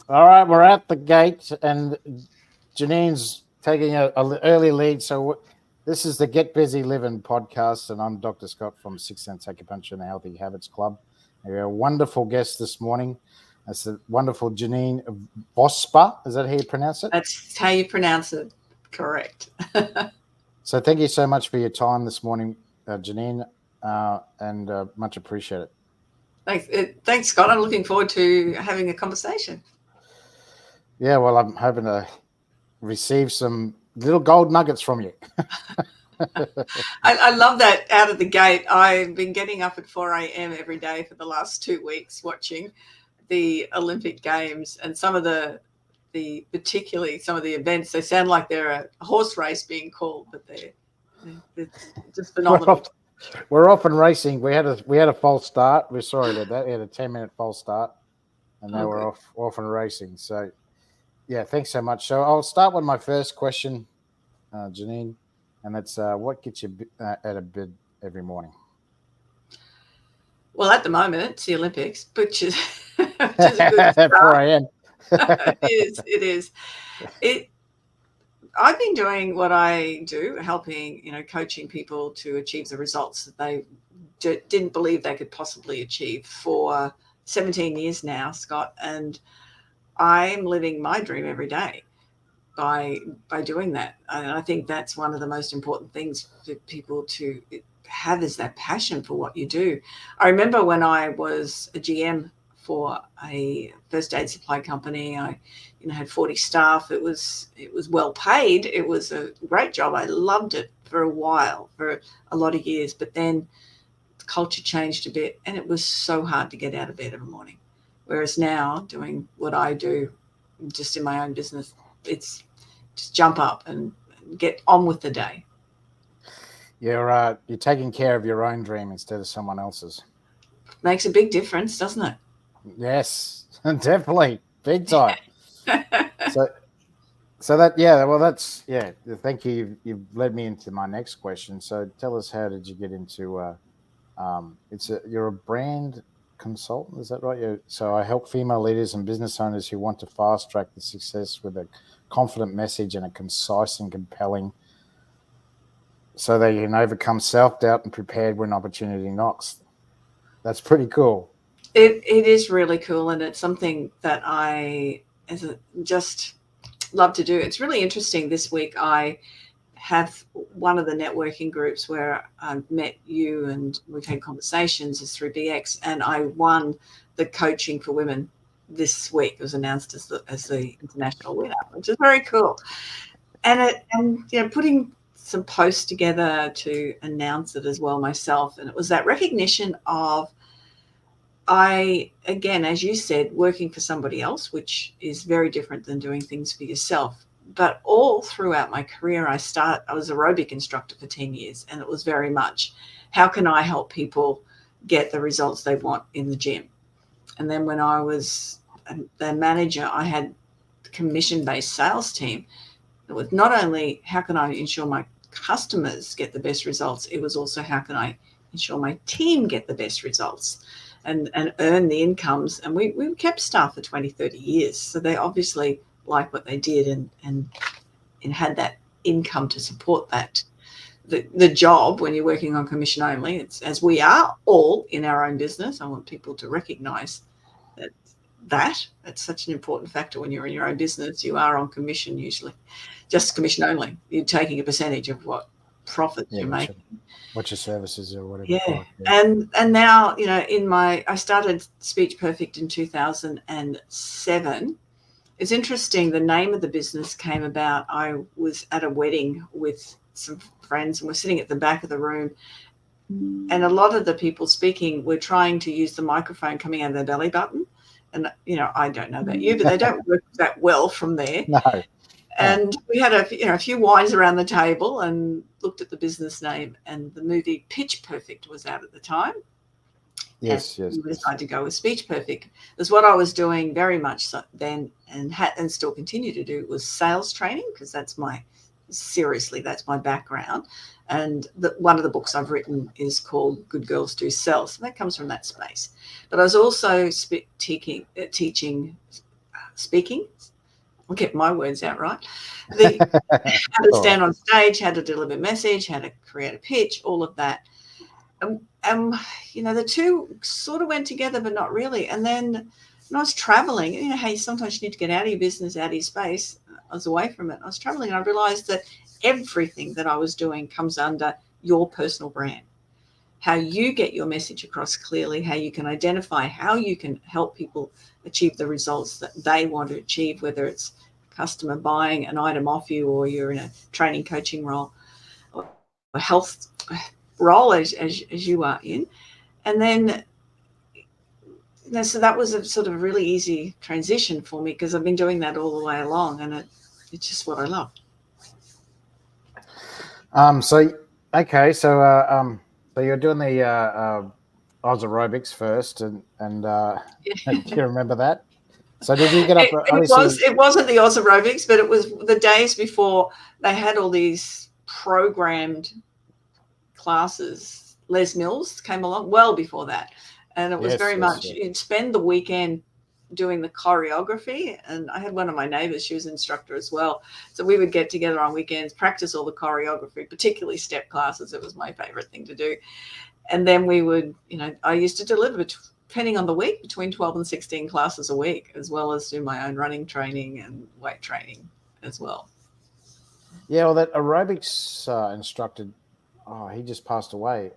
All right, we're at the gate, and Janeen's taking a early lead. So this is the Get Busy Livin Podcast, and I'm Dr. Scott from Six Sense Acupuncture and Healthy Habits Club. We have a wonderful guest this morning. That's the wonderful Janeen Vosper. Is that how you pronounce it? That's how you pronounce it. Correct. So thank you so much for your time this morning, Janeen, and much appreciated. Thanks, Scott. I'm looking forward to having a conversation. Yeah, well, I'm hoping to receive some little gold nuggets from you. I love that out of the gate. I've been getting up at 4 a.m. every day for the last 2 weeks watching the Olympic Games, and some of particularly some of the events, they sound like they're a horse race being called, but they're just phenomenal. We're often racing. We had a false start. We're sorry about that. We had a 10-minute false start, and now we're off and racing. So, yeah, thanks so much. So I'll start with my first question, Janeen, and that's what gets you out of bed every morning? Well, at the moment, it's the Olympics, which is a good start. At 4 a.m. It is. I've been doing what I do, helping, coaching people to achieve the results that they didn't believe they could possibly achieve for 17 years now, Scott. And I'm living my dream every day by doing that. And I think that's one of the most important things for people to have, is that passion for what you do. I remember when I was a GM for a first aid supply company, I had 40 staff. It was well paid. It was a great job. I loved it for a while, for a lot of years. But then the culture changed a bit, and it was so hard to get out of bed every morning. Whereas now, doing what I do just in my own business, it's just jump up and get on with the day. You're taking care of your own dream instead of someone else's. Makes a big difference, doesn't it? Yes, definitely, big time. So that, yeah, well, that's, yeah. Thank you. You've led me into my next question. So tell us, how did you get into? You're a brand consultant, is that right? So I help female leaders and business owners who want to fast track the success with a confident message and a concise and compelling, so they can overcome self-doubt and prepared when opportunity knocks. That's pretty cool. It is really cool, and it's something that I just love to do. It's really interesting. This week I have one of the networking groups where I've met you and we've had conversations is through BX, and I won the coaching for women this week. It was announced as the international winner, which is very cool. And putting some posts together to announce it as well myself, and it was that recognition of, again, as you said, working for somebody else, which is very different than doing things for yourself. But all throughout my career, I was an aerobic instructor for 10 years, and it was very much, how can I help people get the results they want in the gym? And then when I was the manager, I had the commission-based sales team. It was not only how can I ensure my customers get the best results, it was also how can I ensure my team get the best results and earn the incomes. And we kept staff for 20, 30 years. So they obviously liked what they did and had that income to support that. The job, when you're working on commission only, it's, as we are all in our own business, I want people to recognize that's such an important factor. When you're in your own business, you are on commission, usually just commission only. You're taking a percentage of what profits you're making. What your services or whatever. Yeah. And now, I started Speech Perfect in 2007. It's interesting. The name of the business came about. I was at a wedding with some friends, and we're sitting at the back of the room, and a lot of the people speaking were trying to use the microphone coming out of their belly button. And, I don't know about you, but they don't work that well from there. No. And we had a few wines around the table and looked at the business name, and the movie Pitch Perfect was out at the time. Yes. We decided to go with Speech Perfect. That's what I was doing very much so then, and still continue to do, was sales training, because that's my background. And one of the books I've written is called Good Girls Do Sell. So that comes from that space. But I was also teaching speaking. I'll get my words out right. How to stand on stage, how to deliver a message, how to create a pitch, all of that. The two sort of went together, but not really. And then when I was traveling, hey, sometimes you need to get out of your business, out of your space. I was away from it. I was traveling and I realized that everything that I was doing comes under your personal brand. How you get your message across clearly, how you can identify how you can help people achieve the results that they want to achieve, whether it's customer buying an item off you or you're in a training coaching role or a health role as you are in. And then so that was a sort of really easy transition for me because I've been doing that all the way along, and it's just what I love. So you're doing the Oz aerobics first, and do you remember that? So did you get up? It wasn't the Oz aerobics, but it was the days before they had all these programmed classes. Les Mills came along well before that, and it was very much you'd spend the weekend doing the choreography. And I had one of my neighbors, she was an instructor as well, so we would get together on weekends, practice all the choreography, particularly step classes. It was my favorite thing to do. And then we would, I used to deliver, depending on the week, between 12 and 16 classes a week, as well as do my own running training and weight training as well. Yeah, well, that aerobics instructor, he just passed away.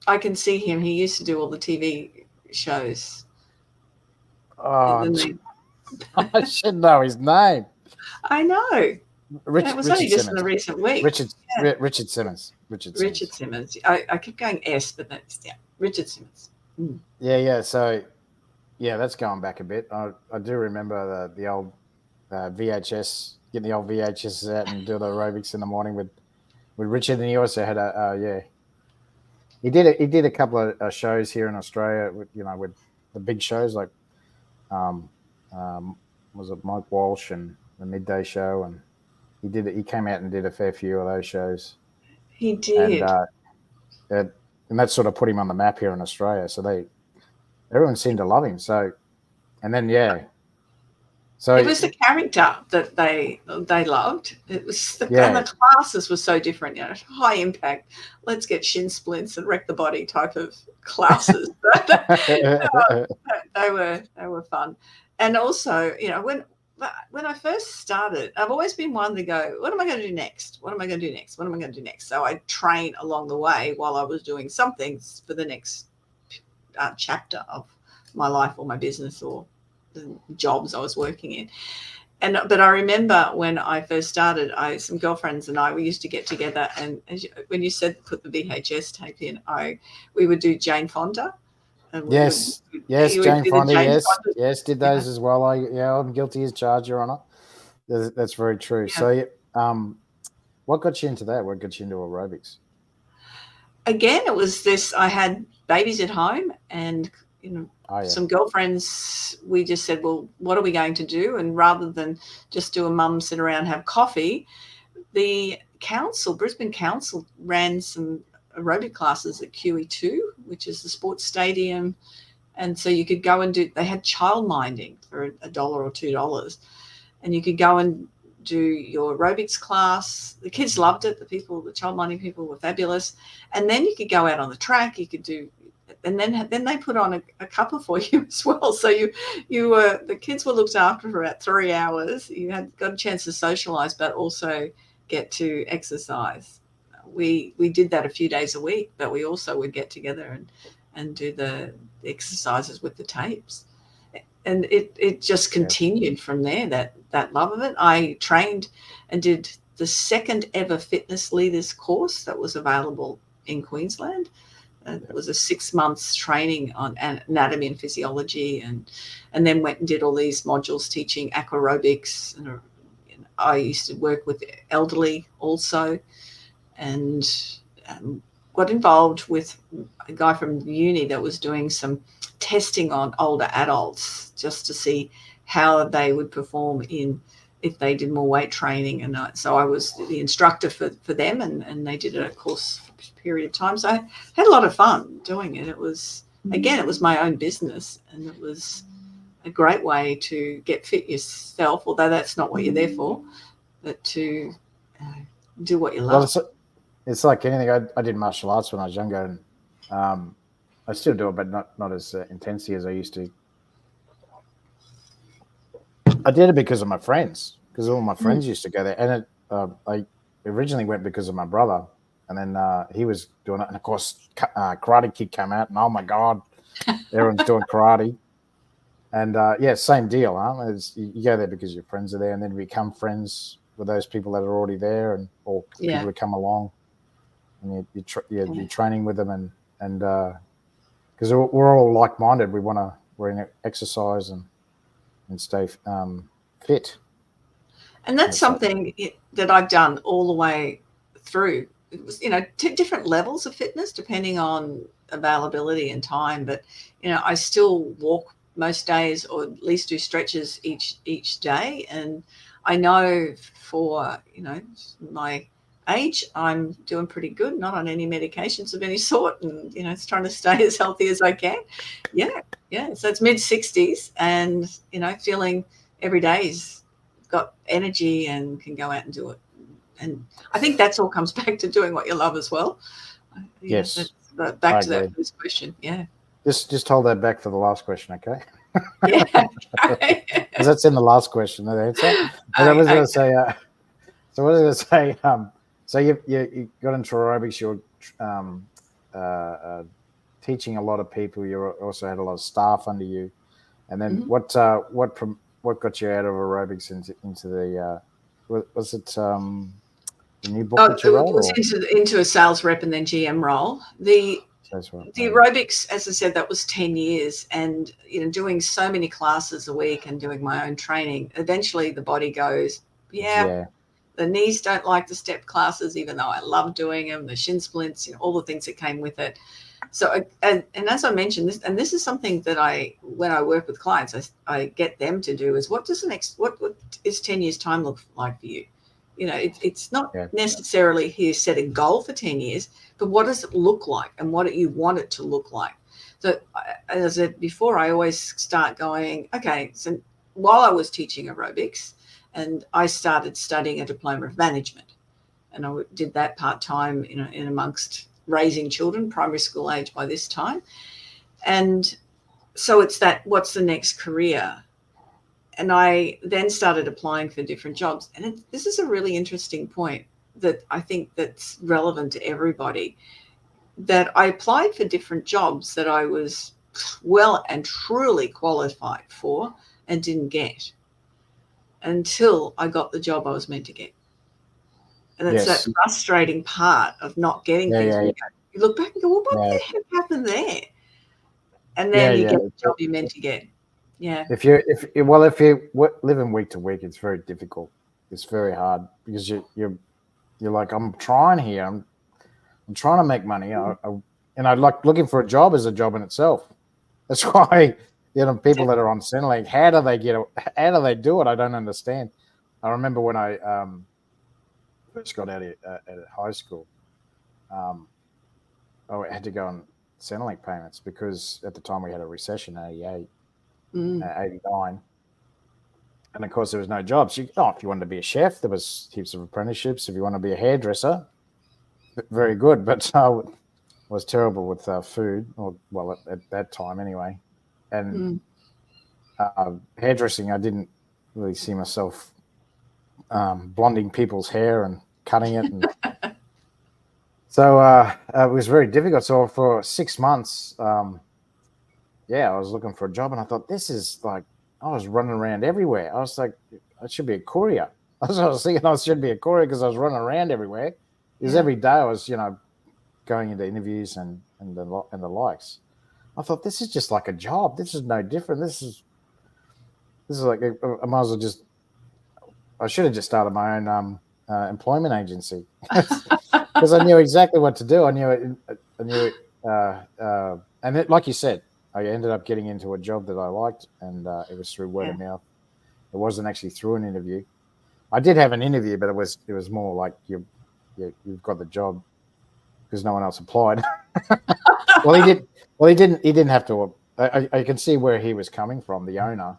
I can see him. He used to do all the TV shows. I should know his name. I know. It was Richard only just Simmons. in the recent week. Richard Simmons. Richard Simmons. I kept going S, but that's Richard Simmons. Mm. Yeah. So, that's going back a bit. I do remember the old VHS, getting the old VHS out and do the aerobics in the morning with Richard, and he also had he did a couple of shows here in Australia with the big shows like was it Mike Walsh and the Midday Show, and he came out and did a fair few of those shows. He did. And that sort of put him on the map here in Australia. So everyone seemed to love him. So, and then so it was the character that they loved. It was and the classes were so different. High impact. Let's get shin splints and wreck the body type of classes. They were fun. And also, when I first started, I've always been one to go, what am I going to do next? What am I going to do next? What am I going to do next? So I train along the way while I was doing something for the next chapter of my life or my business or the jobs I was working in. But I remember when I first started, some girlfriends and we used to get together, and when you said put the VHS tape in, we would do Jane Fonda. Yes, Jane Fonda, yes, did those as well. I'm guilty as charged, Your Honour. That's very true. Yeah. So, what got you into that? What got you into aerobics? Again, it was this. I had babies at home, and some girlfriends. We just said, "Well, what are we going to do?" And rather than just do a mum sit around have coffee, the Brisbane Council, ran some aerobic classes at QE2, which is the sports stadium, and so you could go and they had child minding for $1 or $2, and you could go and do your aerobics class. The kids loved it. The child minding people were fabulous, and then you could go out on the track. You could do, and then they put on a cuppa for you as well. So the kids were looked after for about 3 hours. You got a chance to socialize, but also get to exercise. We did that a few days a week, but we also would get together and do the exercises with the tapes. And it just continued from there, that love of it. I trained and did the second ever fitness leaders course that was available in Queensland. It was a 6 months training on anatomy and physiology, and then went and did all these modules teaching aquarobics. And I used to work with elderly also, and got involved with a guy from uni that was doing some testing on older adults just to see how they would perform if they did more weight training. And so I was the instructor for them, and they did a course for a period of time. So I had a lot of fun doing it. It was again, it was my own business, and it was a great way to get fit yourself, although that's not what you're there for, but to do what you love. Well, it's like anything. I did martial arts when I was younger, and I still do it, but not as intensely as I used to. I did it because of my friends, because all my friends used to go there, and I originally went because of my brother, and then he was doing it, and of course, Karate Kid came out, and oh my god, everyone's doing karate, and same deal, huh? You go there because your friends are there, and then you become friends with those people that are already there, and or people who come along, and you're training with them, and because we're all like minded, we're in exercise and stay fit. And that's something that I've done all the way through. It was, different levels of fitness depending on availability and time. But, I still walk most days, or at least do stretches each day. And I know for, my age, I'm doing pretty good, not on any medications of any sort. And, it's trying to stay as healthy as I can. Yeah. So it's mid-60s, and, feeling every day is got energy and can go out and do it. And I think that's all comes back to doing what you love as well. Yes. Back to that first question. Yeah. Just hold that back for the last question, okay? Yeah. Because that's in the last question, that answer. And I was going to say, so you got into aerobics, you're teaching a lot of people, you also had a lot of staff under you. And then what got you out of aerobics into the was it the new book that you wrote? It was into a sales rep and then GM role. The aerobics, as I said, that was 10 years, and doing so many classes a week and doing my own training. Eventually, the body goes, the knees don't like the step classes, even though I love doing them. The shin splints, all the things that came with it. So, and as I mentioned, this is something that when I work with clients, I get them to do is what is 10 years time look like for you? It's not necessarily here set a goal for 10 years, but what does it look like, and what do you want it to look like? So as I said before, I always start going, okay, so while I was teaching aerobics, and I started studying a diploma of management, and I did that part-time, in amongst raising children, primary school age by this time. And so it's that, what's the next career? And I then started applying for different jobs. And this is a really interesting point that I think that's relevant to everybody, that I applied for different jobs that I was well and truly qualified for and didn't get until I got the job I was meant to get. And it's that frustrating part of not getting things. You look back and go, well, what the heck happened there? And then you get the job you're meant to get. Yeah. If you're living week to week, it's very difficult. It's very hard because you're like, I'm trying here. I'm trying to make money. And I like looking for a job as a job in itself. That's why people that are on Centrelink, how do they do it? I don't understand. I remember when I first got out of high school, I had to go on Centrelink payments because at the time we had a recession, 88, 89. And of course there was no jobs. If you wanted to be a chef, there was heaps of apprenticeships. If you want to be a hairdresser, very good. But I was terrible with food, at that time anyway. And hairdressing, I didn't really see myself blonding people's hair and cutting it. And so it was very difficult. So for 6 months, I was looking for a job, and I thought, this is like, I was running around everywhere. I was like, I should be a courier. That's what I was thinking. I should be a courier because I was running around everywhere. Because every day I was, going into interviews and the likes. I thought, this is just like a job. This is no different. This is like, I might as well I should have just started my own employment agency because I knew exactly what to do. I knew it, and it, like you said, I ended up getting into a job that I liked, and it was through word of mouth. It wasn't actually through an interview. I did have an interview, but it was more like you've got the job because no one else applied. Well, he did. Well, he didn't. He didn't have to. I can see where he was coming from, the owner,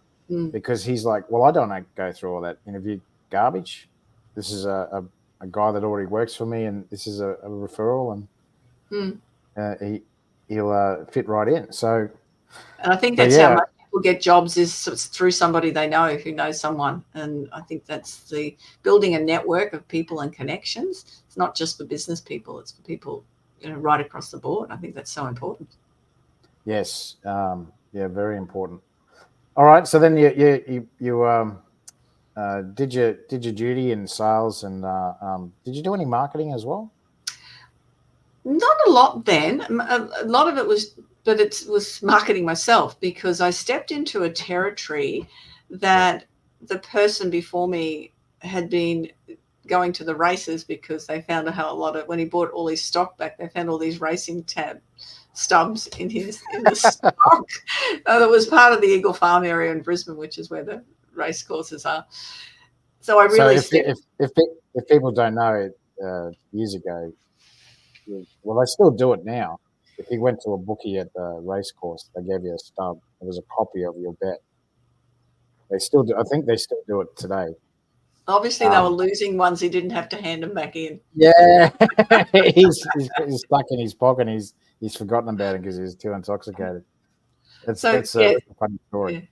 because he's like, well, I don't want to go through all that interview garbage. This is a guy that already works for me, and this is a referral, and he'll fit right in. So, and I think that's how most people get jobs is through somebody they know who knows someone. And I think that's the building a network of people and connections. It's not just for business people; it's for people, right across the board. I think that's so important. Yes, very important. All right, so then you did your duty in sales, and did you do any marketing as well? Not a lot then. A lot of it was, but it was marketing myself, because I stepped into a territory that the person before me had been going to the races, because they found out how a lot of, when he bought all his stock back, they found all these racing tab stubs in the stock that was part of the Eagle Farm area in Brisbane, which is where the race courses are. So I really if people don't know, years ago, well, they still do it now. If you went to a bookie at the race course, they gave you a stub. It was a copy of your bet. They still do. I think they still do it today. Obviously, they were losing ones. He didn't have to hand them back in. Yeah, he's stuck in his pocket. And he's forgotten about it because he was too intoxicated. That's a funny story.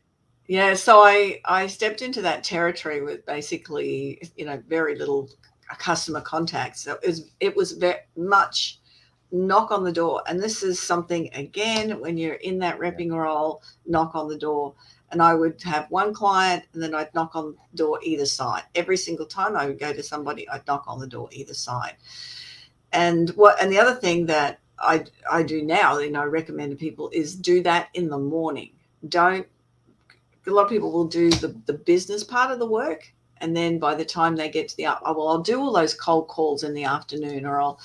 Yeah, so I stepped into that territory with basically, very little customer contact. So it was very much knock on the door. And this is something, again, when you're in that repping role, knock on the door. And I would have one client, and then I'd knock on the door either side. Every single time I would go to somebody, I'd knock on the door either side. And the other thing that I do now, I recommend to people, is do that in the morning. A lot of people will do the business part of the work, and then by the time they get to I'll do all those cold calls in the afternoon, or I'll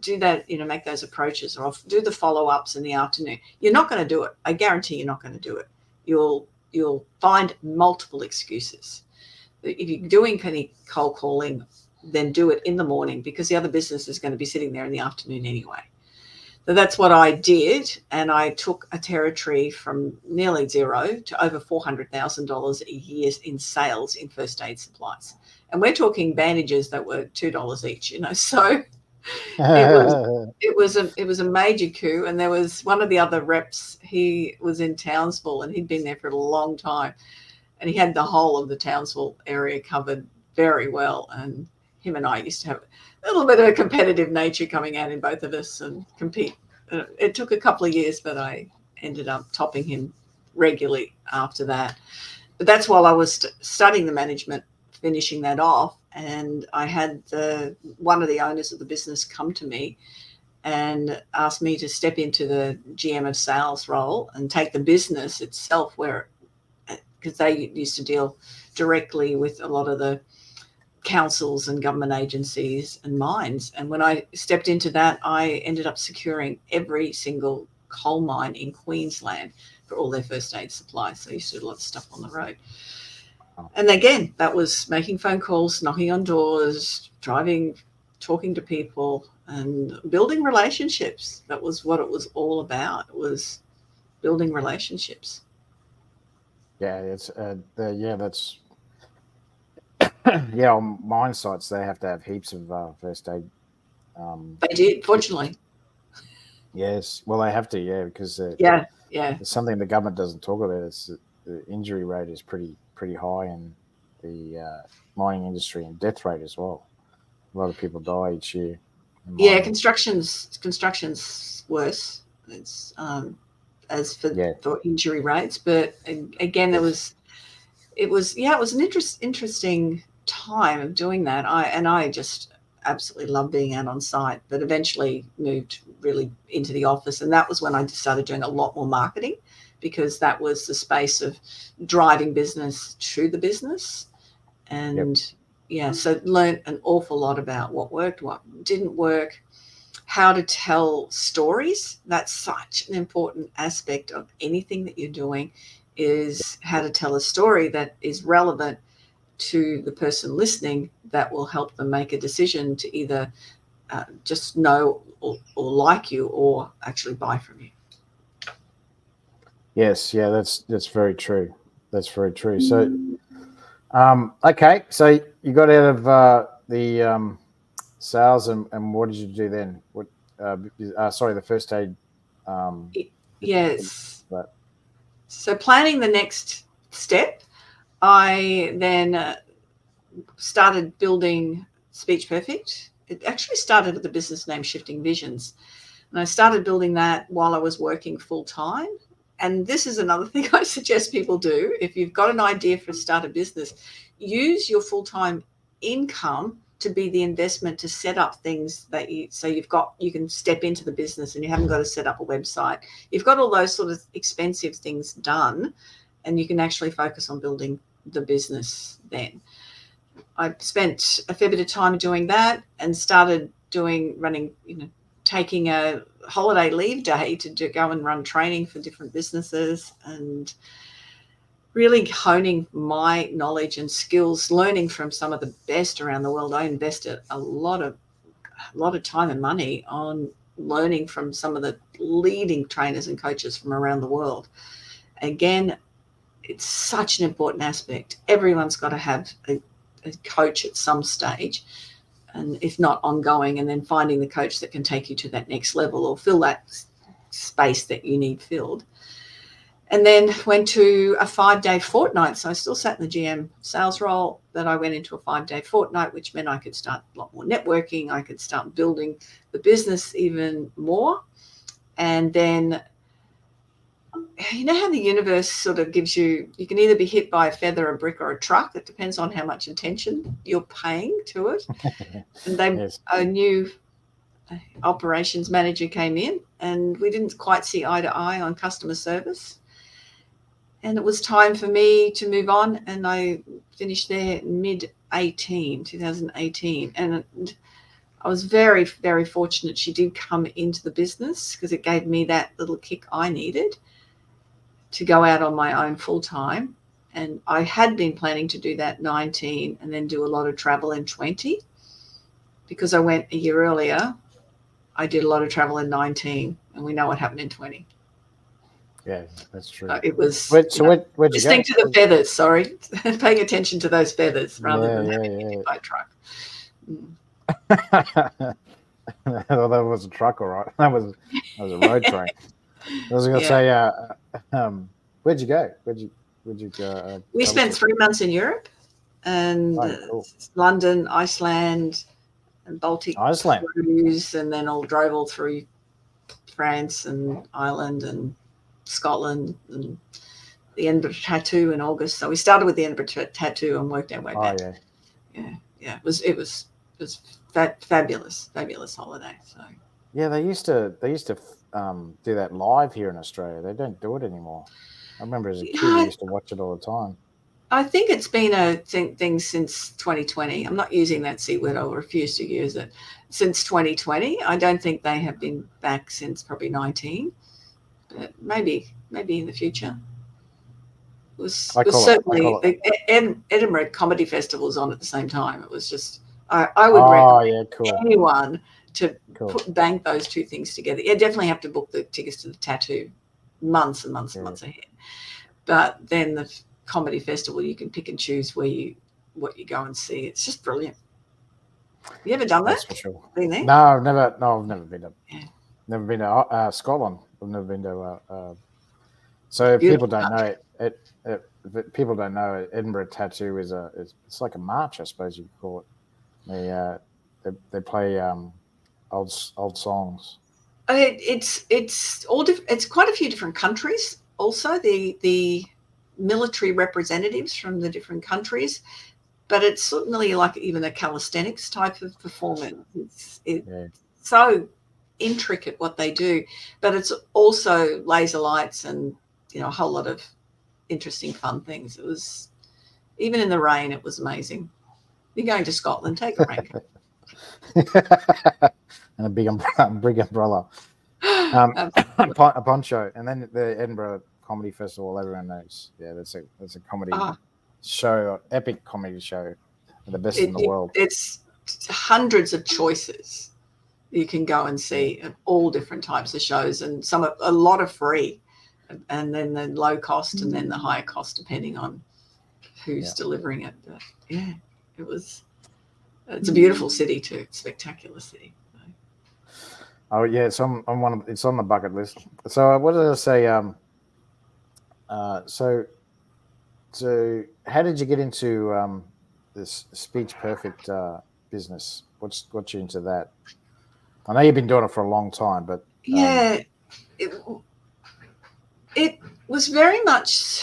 do that, make those approaches, or I'll do the follow-ups in the afternoon. You're not going to do it. I guarantee you're not going to do it. You'll find multiple excuses. If you're doing any cold calling, then do it in the morning, because the other business is going to be sitting there in the afternoon anyway. So that's what I did, and I took a territory from nearly zero to over $400,000 a year in sales in first aid supplies. And we're talking bandages that were $2 each, so it was a major coup. And there was one of the other reps, he was in Townsville, and he'd been there for a long time, and he had the whole of the Townsville area covered very well. And him and I used to have a little bit of a competitive nature coming out in both of us and compete. It took a couple of years, but I ended up topping him regularly after that. But that's while I was studying the management, finishing that off. And I had one of the owners of the business come to me and asked me to step into the GM of sales role and take the business itself, because they used to deal directly with a lot of the councils and government agencies and mines. And when I stepped into that, I ended up securing every single coal mine in Queensland for all their first aid supplies. So I used to do a lot of stuff on the road. And again, that was making phone calls, knocking on doors, driving, talking to people, and building relationships. That was what it was all about. It was building relationships. Yeah, it's that's on mine sites they have to have heaps of first aid. They did, fortunately. Yes, well, they have to, because it's something the government doesn't talk about. It's the injury rate is pretty high in the mining industry, and death rate as well. A lot of people die each year. Yeah, construction's worse. It's as for injury rates, but again, it was an interesting time of doing that. I just absolutely loved being out on site, but eventually moved really into the office, and that was when I started doing a lot more marketing, because that was the space of driving business to the business. And so learned an awful lot about what worked, what didn't work, how to tell stories. That's such an important aspect of anything that you're doing, is how to tell a story that is relevant to the person listening, that will help them make a decision to either just know or like you, or actually buy from you. Yes, yeah, that's very true. That's very true. So, okay, so you got out of the sales, and what did you do then? What? Sorry, the first aid. Um, Yes. but So planning the next step, I then started building Speech Perfect. It actually started with the business name Shifting Visions. And I started building that while I was working full time. And this is another thing I suggest people do. If you've got an idea for start a business, use your full time income to be the investment to set up things that you can step into the business and you haven't got to set up a website. You've got all those sort of expensive things done and you can actually focus on building the business then. I spent a fair bit of time doing that and started taking a holiday leave day to go and run training for different businesses and really honing my knowledge and skills, learning from some of the best around the world. I invested a lot of time and money on learning from some of the leading trainers and coaches from around the world. Again, it's such an important aspect. Everyone's got to have a coach at some stage, and if not ongoing, and then finding the coach that can take you to that next level or fill that space that you need filled. And then went to a 5-day fortnight. So I still sat in the GM sales role, but I went into a 5-day fortnight, which meant I could start a lot more networking. I could start building the business even more. And then, you know how the universe sort of gives you can either be hit by a feather, a brick, or a truck. It depends on how much attention you're paying to it. And yes, a new operations manager came in and we didn't quite see eye to eye on customer service. And it was time for me to move on. And I finished there mid-2018. And I was very, very fortunate she did come into the business because it gave me that little kick I needed to go out on my own full time. And I had been planning to do that 19 and then do a lot of travel in 20. Because I went a year earlier, I did a lot of travel in 19 and we know what happened in 20. yeah, that's true. It was Where'd you go? listening to the feathers, sorry, paying attention to those feathers rather than Yeah, having hit by a truck. Well, that was a truck, all right. That was a road train. I was going to say, where'd you go? Where'd you go? We spent 3 months in Europe and cool. London, Iceland, and Baltic cruise, and then drove all through France and Ireland and Scotland and the Edinburgh Tattoo in August. So we started with the Edinburgh Tattoo and worked our way back. Yeah. It was fabulous holiday. So yeah, they used to do that live here in Australia. They don't do it anymore. I remember as a kid, I used to watch it all the time. I think it's been a thing since 2020. I'm not using that C word. I'll refuse to use it. Since 2020, I don't think they have been back since probably 19. But maybe in the future. It was certainly the Edinburgh Comedy Festival was on at the same time. It was just I would recommend anyone to bank those two things together. You definitely have to book the tickets to the tattoo months and months and months ahead. But then the comedy festival, you can pick and choose what you go and see. It's just brilliant. You ever done that? That's for sure. Been there? No, I've never been to. Yeah. Never been to Scotland. I've never been to. So if people don't know it, people don't know Edinburgh Tattoo is it's like a march, I suppose you could call it. They play old songs. It's all it's quite a few different countries. Also, the military representatives from the different countries, but it's certainly like even a calisthenics type of performance. It's so intricate what they do, but it's also laser lights and a whole lot of interesting fun things. It was, even in the rain, it was amazing. You're going to Scotland, take a raincoat. And a big umbrella. A poncho. And then the Edinburgh Comedy Festival, everyone knows. Yeah, that's a comedy show, epic comedy show. The best in the world. It's hundreds of choices you can go and see of all different types of shows, and a lot of free. and then the low cost and then the higher cost, depending on who's delivering it. But yeah, it's a beautiful city too, spectacular city. Oh yeah, it's on it's on the bucket list. So what did I say? So how did you get into this Speech Perfect business? What's got you into that? I know you've been doing it for a long time, but yeah, it was very much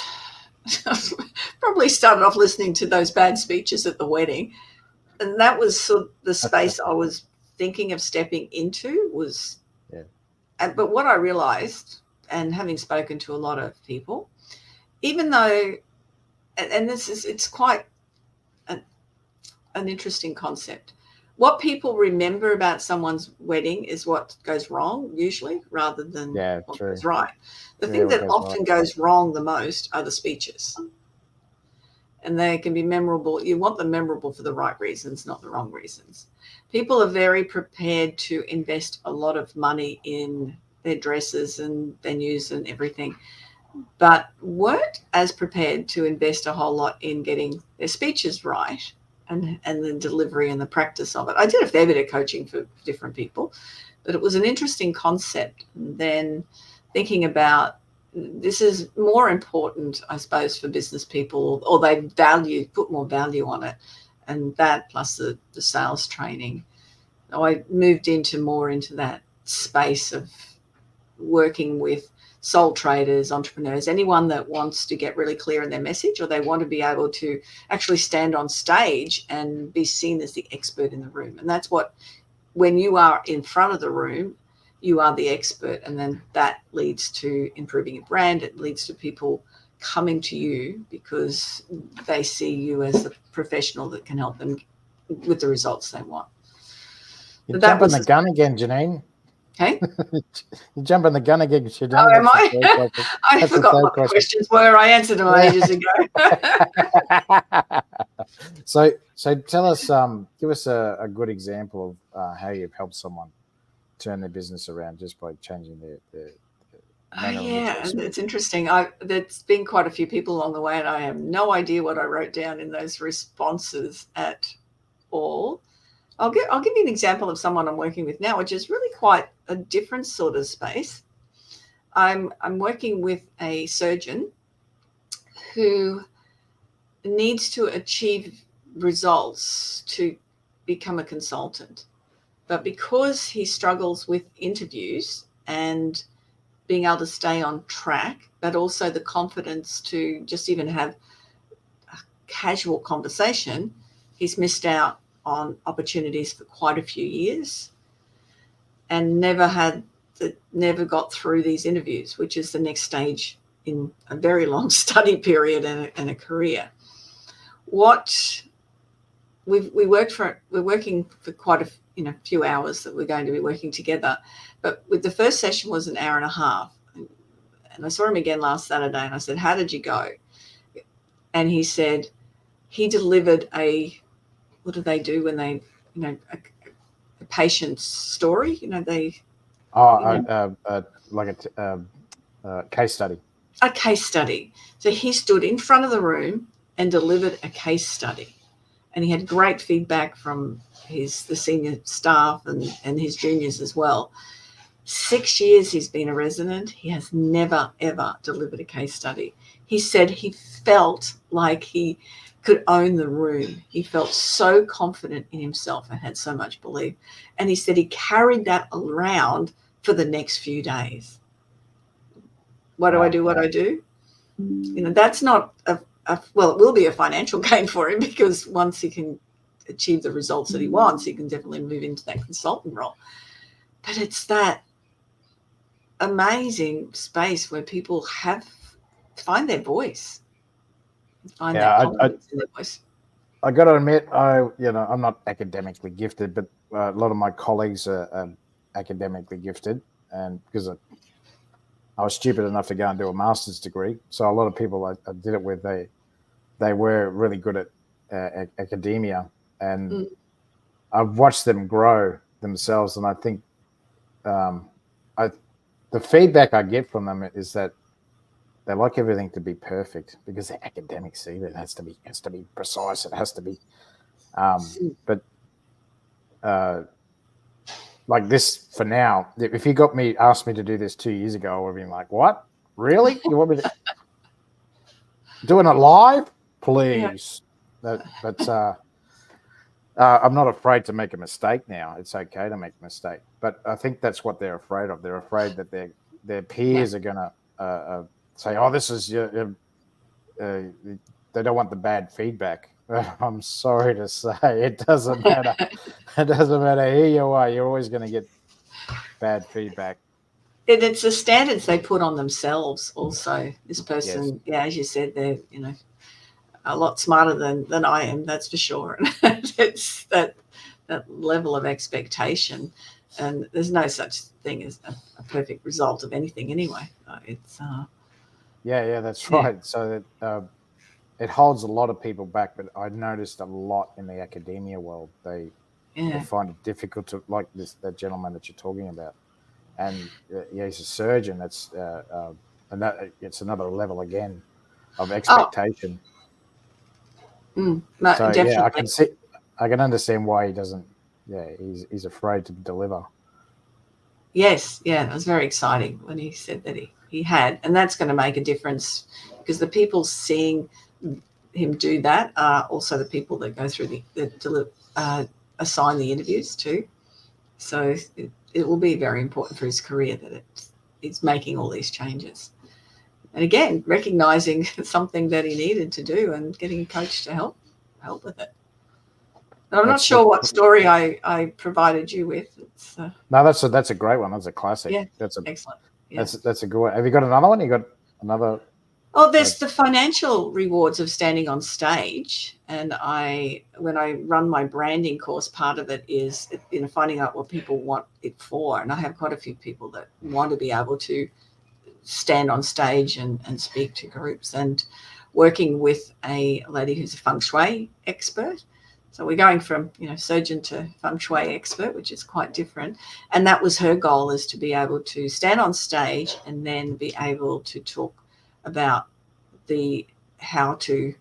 probably started off listening to those bad speeches at the wedding, and that was sort of the space I was thinking of stepping into was. Yeah. But what I realized, and having spoken to a lot of people, even though, and it's quite an interesting concept. What people remember about someone's wedding is what goes wrong usually, rather than what goes right. The thing that often goes wrong the most are the speeches. And they can be memorable. You want them memorable for the right reasons, not the wrong reasons. People are very prepared to invest a lot of money in their dresses and venues and everything, but weren't as prepared to invest a whole lot in getting their speeches right and the delivery and the practice of it. I did a fair bit of coaching for different people, but it was an interesting concept. And then thinking about, this is more important, I suppose, for business people, or they put more value on it, and that plus the sales training. I moved more into that space of working with sole traders, entrepreneurs, anyone that wants to get really clear in their message, or they want to be able to actually stand on stage and be seen as the expert in the room. And that's what, when you are in front of the room, you are the expert, and then that leads to improving your brand. It leads to people coming to you because they see you as the professional that can help them with the results they want. You're jumping the gun again, Janeen. Okay. You're jumping the gun again, Janeen. Oh, am I? I forgot what the questions were. I answered them ages ago. So tell us, give us a good example of how you've helped someone turn their business around just by changing their it's interesting. There's been quite a few people along the way, and I have no idea what I wrote down in those responses at all. I'll give you an example of someone I'm working with now, which is really quite a different sort of space. I'm working with a surgeon who needs to achieve results to become a consultant. But because he struggles with interviews and being able to stay on track, but also the confidence to just even have a casual conversation, he's missed out on opportunities for quite a few years and never got through these interviews, which is the next stage in a very long study period and a career. What we're working for quite a few hours that we're going to be working together, but with the first session was an hour and a half, and I saw him again last Saturday, and I said, "How did you go?" And he said he delivered what do they do when they a patient's story, like a case study. A case study. So he stood in front of the room and delivered a case study. And he had great feedback from the senior staff and his juniors as well. 6 years he's been a resident. He has never, ever delivered a case study. He said he felt like he could own the room. He felt so confident in himself and had so much belief. And he said he carried that around for the next few days. What do I do? What I do? That's not well, it will be a financial gain for him, because once he can achieve the results that he wants, he can definitely move into that consultant role. But it's that amazing space where people find their voice, find that confidence in their voice. I got to admit, I'm not academically gifted, but a lot of my colleagues are academically gifted, and because I was stupid enough to go and do a master's degree, so a lot of people I did it with, they were really good at academia, and I've watched them grow themselves, and I think the feedback I get from them is that they like everything to be perfect because they're academics. See, it has to be precise. It has to be. But like this for now, if you asked me to do this 2 years ago, I would have been like, "What? Really? You want me to doing it live? Yeah. Please." But I'm not afraid to make a mistake now. It's okay to make a mistake, but I think that's what they're afraid of. They're afraid that their peers are gonna say, "Oh, this is your." They don't want the bad feedback. I'm sorry to say, it doesn't matter. It doesn't matter who you are. You're always going to get bad feedback. It's the standards they put on themselves. Also, this Yes. person, yeah, as you said, they're a lot smarter than I am. That's for sure. It's that level of expectation, and there's no such thing as a perfect result of anything anyway. It's Yeah, that's yeah. right. So that it holds a lot of people back. But I noticed a lot in the academia world. They Yeah. find it difficult to, like that gentleman that you're talking about, and yeah, he's a surgeon. That's and that it's another level again of Oh, expectation. no, So yeah, definitely. I can understand why he doesn't. Yeah, he's afraid to deliver. Yes, yeah, it was very exciting when he said that he had, and that's going to make a difference because the people seeing him do that are also the people that go through assign the interviews too. So it will be very important for his career that it's making all these changes. And again, recognizing something that he needed to do and getting a coach to help with it. And I'm not That's sure what story I provided you with. It's no, that's a great one. That's a classic. yeah, That's a excellent. Yeah. that's a good one. Have you got another one? You got another? Oh, there's the financial rewards of standing on stage, and when I run my branding course, part of it is finding out what people want it for, and I have quite a few people that want to be able to stand on stage and speak to groups, and working with a lady who's a feng shui expert. So we're going from surgeon to feng shui expert, which is quite different, and that was her goal, is to be able to stand on stage and then be able to talk about how to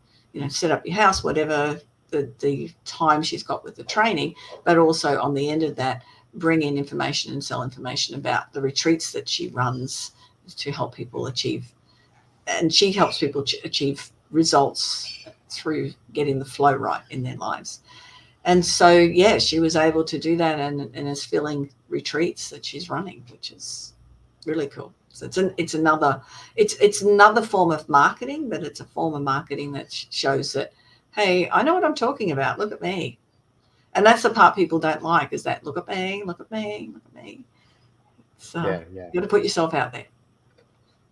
set up your house, whatever the time she's got with the training, but also on the end of that, bring in information and sell information about the retreats that she runs to help people achieve, and she helps people achieve results through getting the flow right in their lives. And so yeah, she was able to do that, and is filling retreats that she's running, which is really cool. So it's another form of marketing, but it's a form of marketing that shows that, hey, I know what I'm talking about. Look at me. And that's the part people don't like, is that look at me, look at me, look at me. So Yeah. you got to put yourself out there.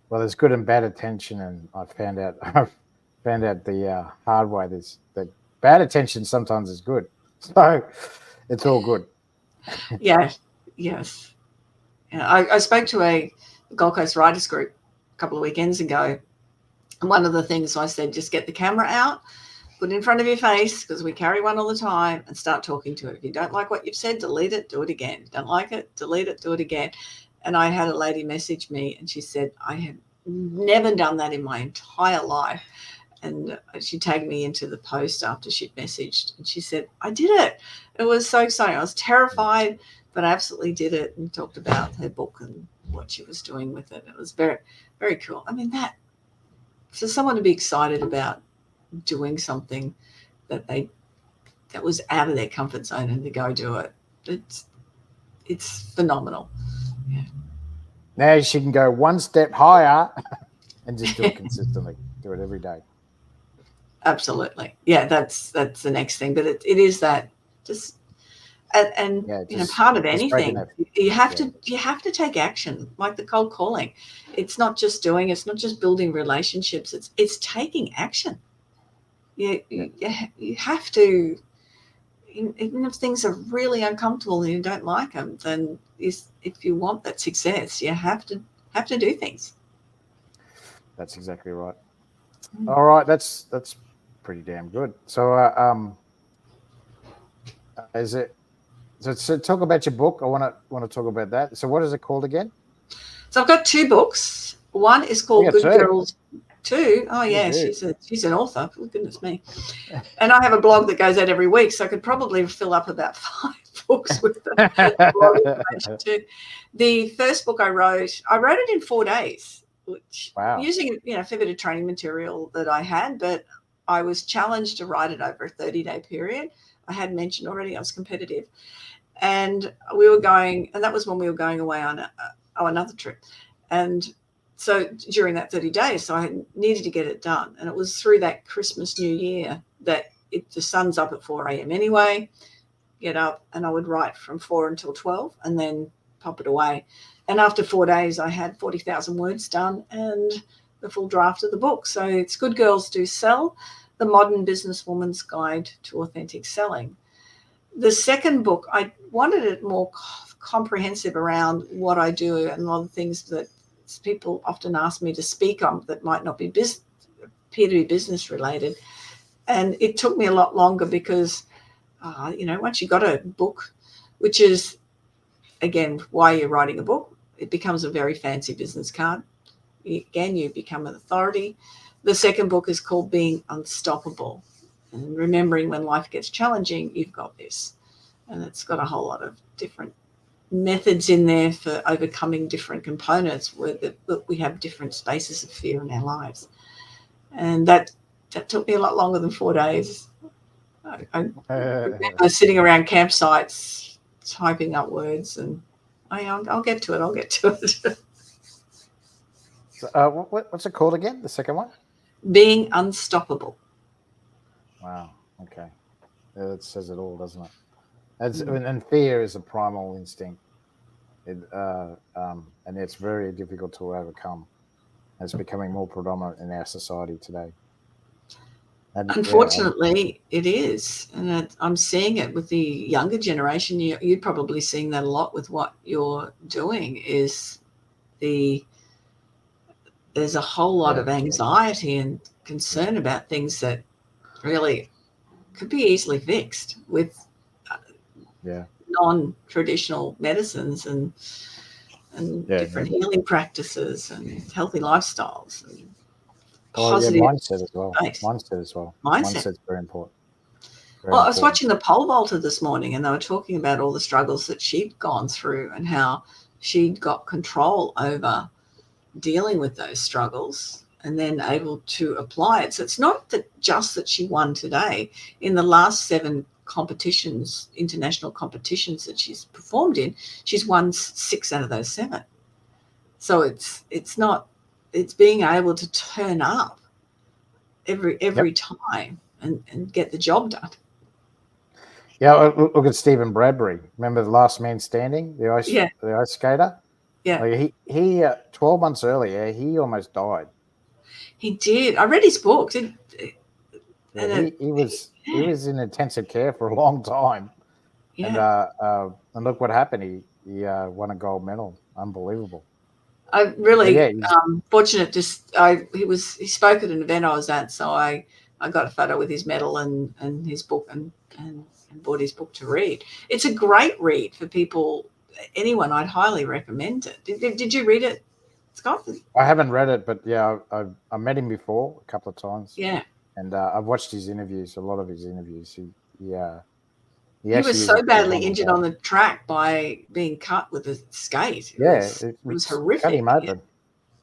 Well, there's good and bad attention, and I found out the hard way. There's that bad attention sometimes is good, so it's all good. Yeah. Yes. Yeah. I spoke to a Gold Coast Writers Group a couple of weekends ago, and one of the things I said, just get the camera out, put it in front of your face, because we carry one all the time, and start talking to it. If you don't like what you've said, delete it, do it again. Don't like it, delete it, do it again. And I had a lady message me, and she said, I have never done that in my entire life. And she tagged me into the post after she'd messaged, and she said, I did it. It was so exciting. I was terrified, but I absolutely did it, and talked about her book and what she was doing with it. It was very, very cool. I mean, for someone to be excited about doing something that was out of their comfort zone, and to go do it, it's phenomenal. Yeah. Now she can go one step higher and just do it consistently. Do it every day. Absolutely. Yeah, that's the next thing. But it is that just and part of anything, you have to take action, like the cold calling. It's not just building relationships, it's taking action. You have to, even if things are really uncomfortable and you don't like them, then if you want that success, you have to do things. That's exactly right. All right, that's pretty damn good. So is it? So talk about your book. I want to talk about that. So what is it called again? So I've got 2 books. One is called got Good two. Girls 2. Oh, You yeah, do. she's an author. Oh, goodness me. And I have a blog that goes out every week, so I could probably fill up about 5 books with the blog information too. The first book I wrote it in 4 days, which Wow. using a fair bit of training material that I had, but I was challenged to write it over a 30-day period. I had mentioned already I was competitive. And we were going, and that was when we were going away on another trip. And so during that 30 days, so I needed to get it done. And it was through that Christmas, New Year that the sun's up at 4 a.m. anyway, get up, and I would write from 4 until 12 and then pop it away. And after 4 days, I had 40,000 words done and the full draft of the book. So it's Good Girls Do Sell, The Modern Businesswoman's Guide to Authentic Selling. The second book, I wanted it more comprehensive around what I do and a lot of things that people often ask me to speak on that might not be peer-to-peer business related. And it took me a lot longer because, once you got a book, which is, again, why you're writing a book, it becomes a very fancy business card. Again, you become an authority. The second book is called Being Unstoppable. And remembering when life gets challenging, you've got this. And it's got a whole lot of different methods in there for overcoming different components where we have different spaces of fear in our lives. And that took me a lot longer than 4 days. I remember sitting around campsites, typing up words, and I'll get to it. So, what's it called again? The second one? Being Unstoppable. Wow. Okay. It says it all, doesn't it? And fear is a primal instinct, and it's very difficult to overcome. It's becoming more predominant in our society today. And, unfortunately, it is, and I'm seeing it with the younger generation. You're probably seeing that a lot with what you're doing. There's a whole lot of anxiety and concern about things that really could be easily fixed with non-traditional medicines and different healing practices and healthy lifestyles and positive mindset as well. Mindset's very important. I was watching the pole vaulter this morning, and they were talking about all the struggles that she'd gone through and how she'd got control over dealing with those struggles and then able to apply it. So it's not just that she won today. In the last 7 competitions, international competitions that she's performed in, she's won 6 out of those 7. So it's being able to turn up every time and get the job done. Yeah, look at Stephen Bradbury. Remember the Last Man Standing, the ice skater? Yeah. Like he 12 months earlier, he almost died. He did. I read his books. He was in intensive care for a long time. Yeah. And look what happened. He won a gold medal. Unbelievable. I really fortunate. He spoke at an event I was at, so I got a photo with his medal and his book and bought his book to read. It's a great read for people. Anyone, I'd highly recommend it. Did you read it, Scott? I haven't read it, but I met him before a couple of times. Yeah. And I've watched his interviews, a lot of his interviews. He was so badly injured on the track by being cut with a skate. It was horrific. Cut him open.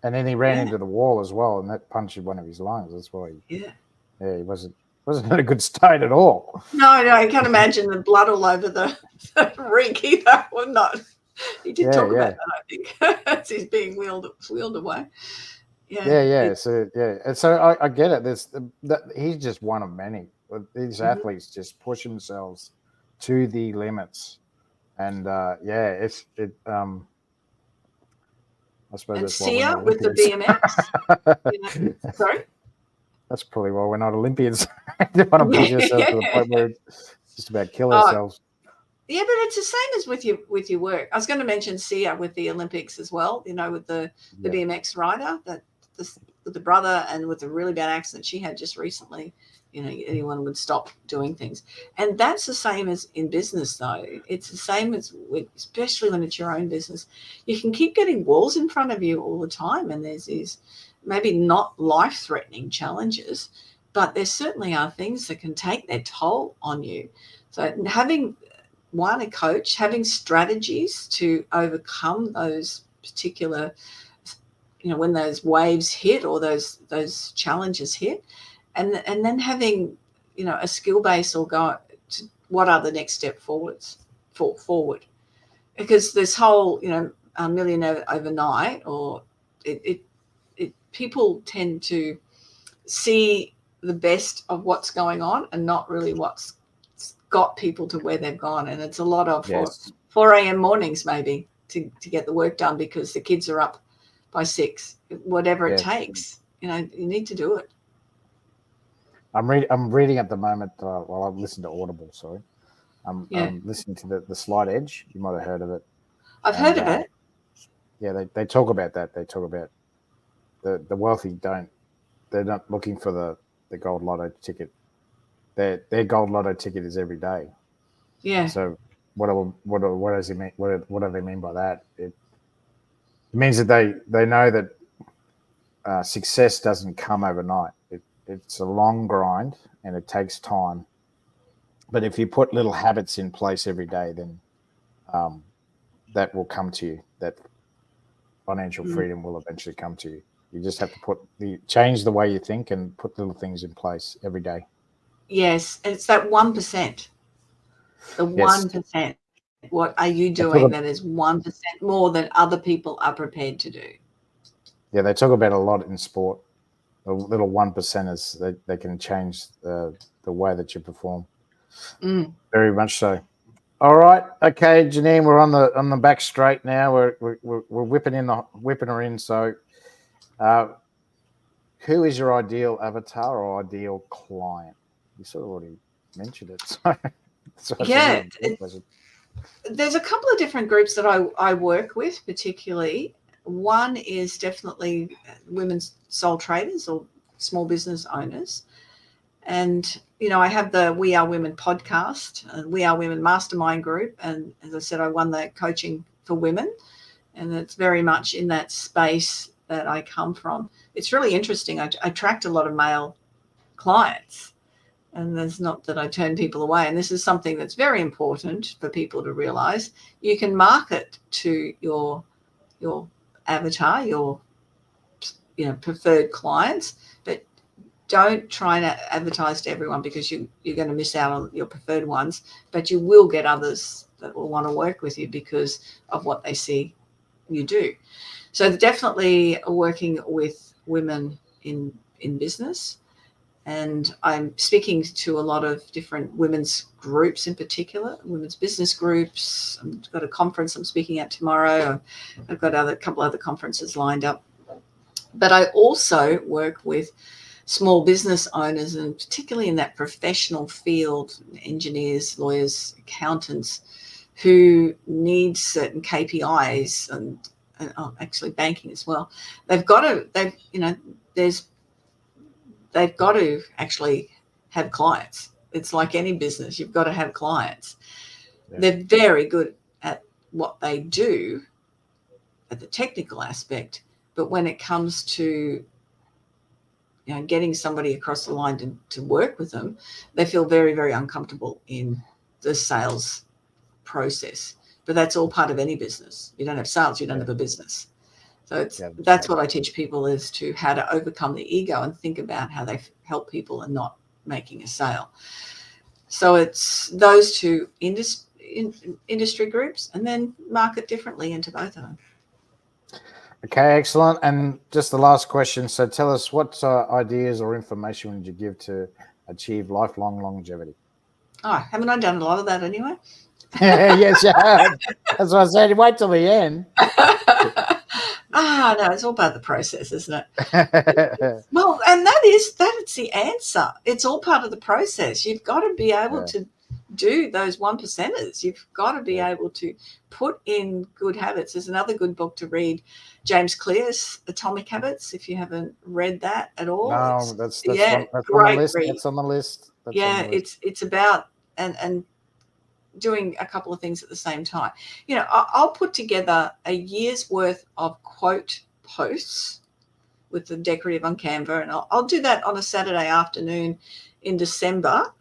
And then he ran into the wall as well, and that punctured one of his lungs. That's why he wasn't in a good state at all. No, I can't imagine the blood all over the rink either. Well, not. He did talk about that, I think, as he's being wheeled away. Yeah. So I get it. He's just one of many. These athletes just push themselves to the limits, and I suppose and that's Sia with the BMX. Sorry. That's probably why we're not Olympians. They want to push ourselves to the point where it's just about kill ourselves. Yeah, but it's the same as with your work. I was going to mention Sia with the Olympics as well. With the BMX rider with the brother, and with a really bad accident she had just recently, anyone would stop doing things. And that's the same as in business, though. It's the same as especially when it's your own business. You can keep getting walls in front of you all the time, and there's these maybe not life-threatening challenges, but there certainly are things that can take their toll on you. So having a coach, having strategies to overcome those particular, when those waves hit or those challenges hit, and then having, a skill base or go to what are the next step forward, because this whole, a millionaire overnight, or it people tend to see the best of what's going on and not really what's got people to where they've gone. And it's a lot of 4 a.m. mornings maybe to get the work done because the kids are up by 6, whatever it takes. You need to do it. I'm reading at the moment while I listen to Audible. Sorry, I'm listening to the Slight Edge. You might have heard of it. I've heard of it. Yeah, they talk about that. They talk about the wealthy they're not looking for the gold lotto ticket. Their gold lotto ticket is every day. Yeah. So what does it mean? What do they mean by that? It means that they know that success doesn't come overnight. It's a long grind and it takes time. But if you put little habits in place every day, then that will come to you. That financial freedom will eventually come to you. You just have to change the way you think and put little things in place every day. Yes, it's that 1%. The 1%. What are you doing that is 1% more than other people are prepared to do? Yeah, they talk about a lot in sport. The little 1%ers, they can change the way that you perform. Very much so. All right, okay, Janeen, we're on the back straight now. We're whipping her in. So, who is your ideal avatar or ideal client? You sort of already mentioned it. So there's a couple of different groups that I work with, particularly. One is definitely women's sole traders or small business owners. And, I have the We Are Women podcast, and We Are Women mastermind group. And as I said, I won the coaching for women. And it's very much in that space that I come from. It's really interesting. I attract a lot of male clients. And there's not that I turn people away. And this is something that's very important for people to realize. You can market to your avatar, your preferred clients, but don't try to advertise to everyone because you're going to miss out on your preferred ones, but you will get others that will want to work with you because of what they see you do. So definitely working with women in business. And I'm speaking to a lot of different women's groups in particular, women's business groups. I've got a conference I'm speaking at tomorrow. I've got a couple other conferences lined up. But I also work with small business owners, and particularly in that professional field, engineers, lawyers, accountants, who need certain KPIs and actually banking as well. They've got to actually have clients. It's like any business. You've got to have clients. Yeah. They're very good at what they do at the technical aspect, but when it comes to getting somebody across the line to work with them, they feel very, very uncomfortable in the sales process. But that's all part of any business. You don't have sales, you don't have a business. So that's what I teach people, is to how to overcome the ego and think about how they help people and not making a sale. So it's those two industry groups, and then market differently into both of them. Okay, excellent. And just the last question. So tell us, what ideas or information would you give to achieve lifelong longevity? Oh, haven't I done a lot of that anyway? Yes, you have. That's what I said. Wait till the end. No, it's all part of the process, isn't it? Well, and that's the answer. It's all part of the process. You've got to be able to do those 1%ers. You've got to be able to put in good habits. There's another good book to read, James Clear's Atomic Habits, if you haven't read that at all. No, that's great on the list. read. That's on the list. It's about and doing a couple of things at the same time. I'll put together a year's worth of quote posts with the decorative on Canva, and I'll do that on a Saturday afternoon in December,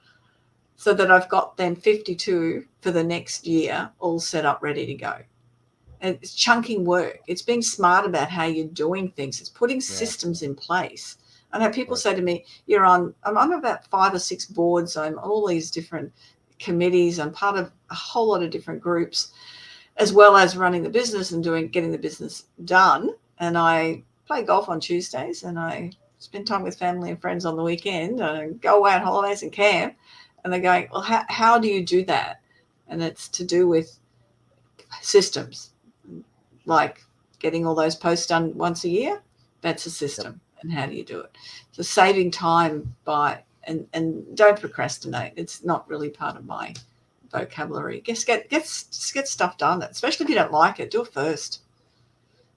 so that I've got then 52 for the next year all set up, ready to go. And it's chunking work. It's being smart about how you're doing things. It's putting systems in place. I know people say to me, I'm on about 5 or 6 boards. I'm on all these different committees. I'm part of a whole lot of different groups, as well as running the business and getting the business done. And I play golf on Tuesdays, and I spend time with family and friends on the weekend. I go away on holidays and camp. And they're going, well, how do you do that? And it's to do with systems, like getting all those posts done once a year. That's a system. And how do you do it? So saving time and don't procrastinate. It's not really part of my vocabulary. Just get stuff done, especially if you don't like it. Do it first.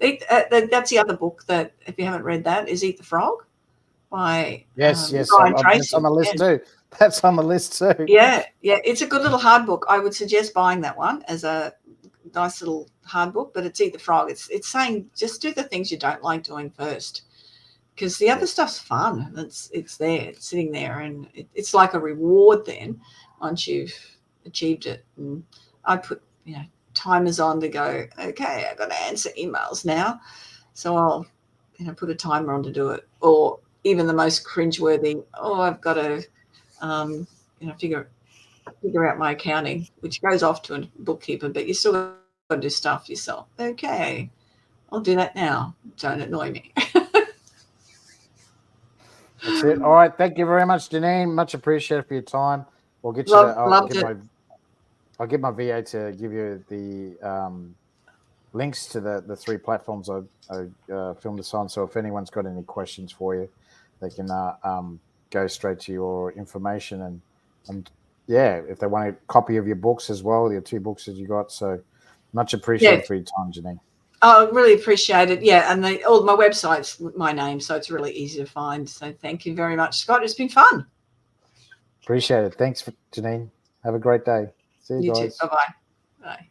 That's the other book that, if you haven't read that, is Eat the Frog by yes. Brian Tracy. That's on the list too. That's on the list too. Yeah. It's a good little hard book. I would suggest buying that one as a nice little hard book, but it's Eat the Frog. It's saying just do the things you don't like doing first, because the other stuff's fun. It's there, it's sitting there, and it's like a reward then once you've achieved it. And I put timers on to go, okay, I've got to answer emails now, so I'll put a timer on to do it. Or even the most cringeworthy, I've got to figure out my accounting, which goes off to a bookkeeper, but you still got to do stuff yourself. Okay, I'll do that now. Don't annoy me. That's it. All right. Thank you very much, Janeen. Much appreciated for your time. We'll get you. I'll get my VA to give you the links to the 3 platforms I filmed this on. So if anyone's got any questions for you, they can go straight to your information, and if they want a copy of your books as well, your 2 books that you got. So much appreciated for your time, Janeen. Oh, really appreciate it. Yeah, and my website's my name, so it's really easy to find. So thank you very much, Scott. It's been fun. Appreciate it. Thanks, Janeen. Have a great day. See you guys. Too. Bye-bye. Bye.